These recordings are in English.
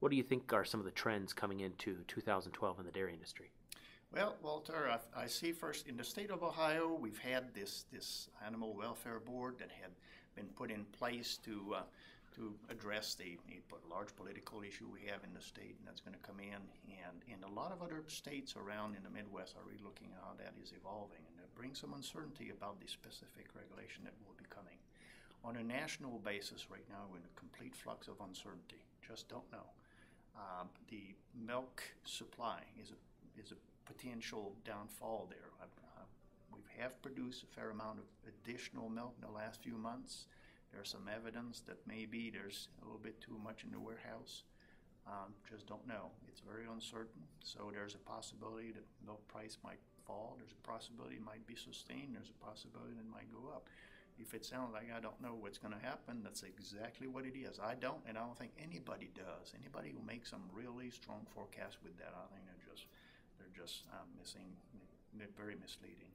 What do you think are some of the trends coming into 2012 in the dairy industry? Well, Walter, I see first in the state of Ohio, we've had this animal welfare board that had been put in place to address the large political issue we have in the state, and that's going to come in. And a lot of other states around in the Midwest are really looking at how that is evolving, and it brings some uncertainty about the specific regulation that will be coming. On a national basis right now, we're in a complete flux of uncertainty. Just don't know. The milk supply is a potential downfall there. We have produced a fair amount of additional milk in the last few months. There's some evidence that maybe there's a little bit too much in the warehouse. Just don't know. It's very uncertain. So there's a possibility that milk price might fall. There's a possibility it might be sustained. There's a possibility that it might go up. If it sounds like I don't know what's going to happen, that's exactly what it is. I don't, and I don't think anybody does. Anybody who makes some really strong forecast with that, I think they're just missing, very misleading.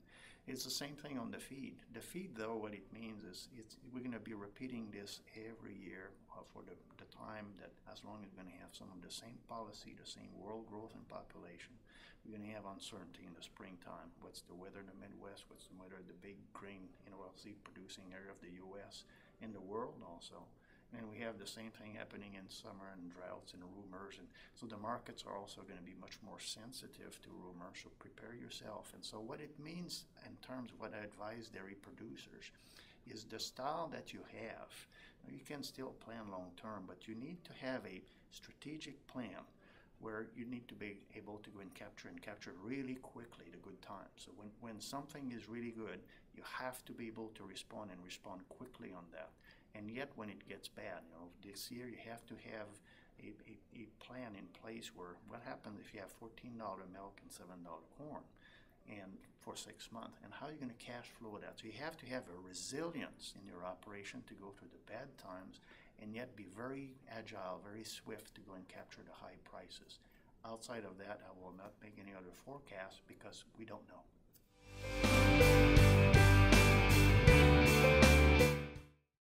It's the same thing on the feed. The feed, though, what it means is we're going to be repeating this every year for the time that, as long as we're going to have some of the same policy, the same world growth and population, we're going to have uncertainty in the springtime. What's the weather in the Midwest? What's the weather in the big grain, oilseed producing area of the U.S., in the world also? And we have the same thing happening in summer and droughts and rumors. And so the markets are also going to be much more sensitive to rumors, so prepare yourself. And so what it means in terms of what I advise dairy producers is the style that you have. You can still plan long term, but you need to have a strategic plan where you need to be able to go and capture really quickly the good times. So when something is really good, you have to be able to respond quickly on that. And yet when it gets bad, this year you have to have a plan in place where what happens if you have $14 milk and $7 corn and for 6 months, and how are you going to cash flow that? So you have to have a resilience in your operation to go through the bad times and yet be very agile, very swift to go and capture the high prices. Outside of that, I will not make any other forecast because we don't know.